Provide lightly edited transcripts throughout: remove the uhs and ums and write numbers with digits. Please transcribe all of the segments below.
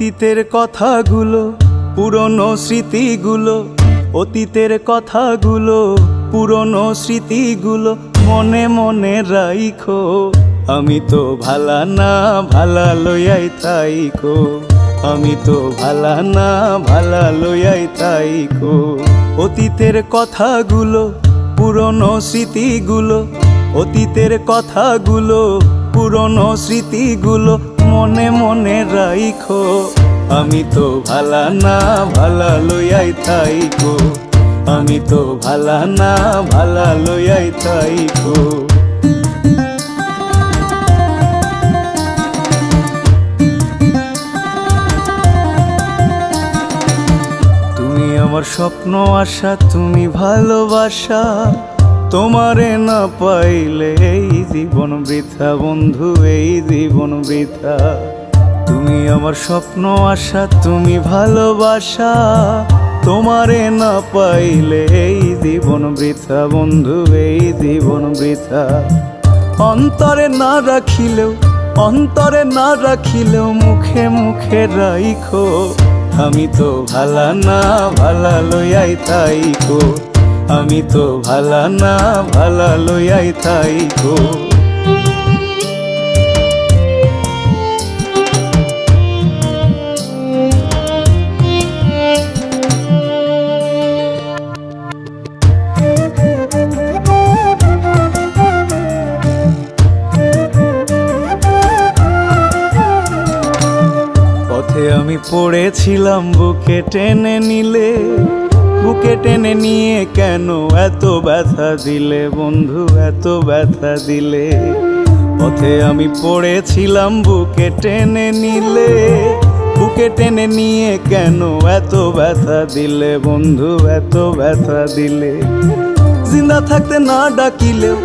অতীতের কথাগুলো, পুরনো স্মৃতিগুলো, অতীতের কথাগুলো, পুরনো স্মৃতিগুলো মনে মনে রাইখো। আমি তো ভালা না ভালা লইয়াই তাইকো, আমি তো ভালা না ভালা লইয়াই তাইকো। অতীতের কথাগুলো, পুরনো স্মৃতিগুলো, অতীতের কথাগুলো, পুরনো স্মৃতিগুলো মনে মনে রাইখো। আমি তো ভালা না ভালা লইয়াই তাইকো, আমি তো ভালা না ভালা লইয়াই তাইকো। তুমি আমার স্বপ্ন আশা, তুমি ভালোবাসা, তোমারে না পাইলে এই জীবন বৃথা বন্ধু, এই জীবন বৃথা। তুমি আমার স্বপ্ন আশা, তুমি ভালোবাসা, তোমারে না পাইলে এই জীবন বৃথা বন্ধু, এই জীবন বৃথা। অন্তরে না রাখিলেও, অন্তরে না রাখিলেও মুখে মুখে রাইখো। আমি তো ভালা না ভালা লইয়াই তাইকো, আমি তো ভালা না ভালা লইয়াই তাইকো। পথে আমি পড়েছিলাম, বুকে টেনে নিলে, বুকে টেনে নিয়ে কেন এত ব্যথা দিলে বন্ধু, এত ব্যথা দিলে। পথে আমি পড়েছিলাম, বুকে টেনে নিলে, বুকে টেনে নিয়ে কেন এত ব্যথা দিলে বন্ধু, এত ব্যথা দিলে। জিন্দা থাকতে না ডাকিলেও,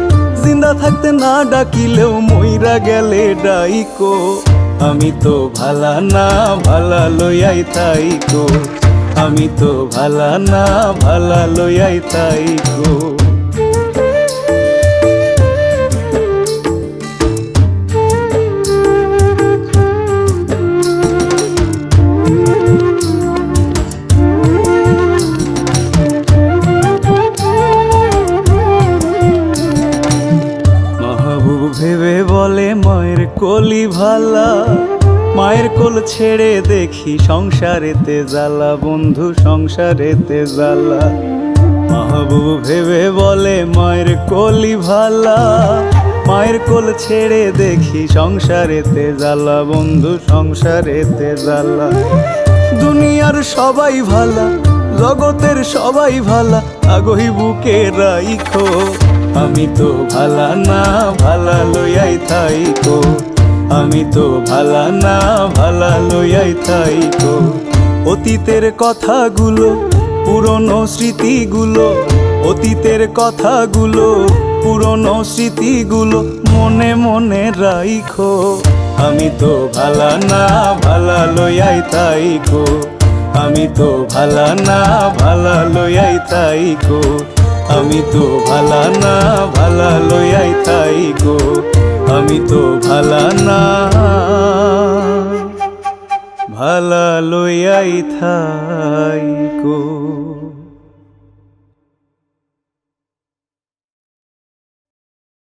জিন্দা থাকতে না ডাকিলেও মইরা গেলে ডাইকো। আমি তো ভালা না ভালা লইয়াই তাইকো, আমি তো ভালা না ভালা লইয়াই তাইকো। মাহবুব ভেবে বলে মায়ের কোলি ভালা, মায়ের কোল ছেড়ে দেখি সংসারেতে জ্বালা বন্ধু, সংসারেতে জ্বালা। মাহবুব ভেবে বলে মায়ের কোলি ভালা, মায়ের কোল ছেড়ে দেখি সংসারেতে জ্বালা বন্ধু, সংসারেতে জ্বালা। দুনিয়ার সবাই ভালা, জগতের সবাই ভালা, আগই বুকে রাইখো। আমি তো ভালা না ভালা লইয়াই তাইকো, আমি তো ভালা না ভালা লইয়াই তাইকো। অতীতের কথাগুলো, পুরনো স্মৃতিগুলো, অতীতের কথাগুলো, পুরনো স্মৃতিগুলো মনে মনে রাইখো। আমি তো ভালা না ভালা লইয়াই তাইকো, আমি তো ভালা না ভালা লইয়াই তাইকো, আমি তো ভালা না ভালা লইয়াই তাইকো, আমি তো ভালা না।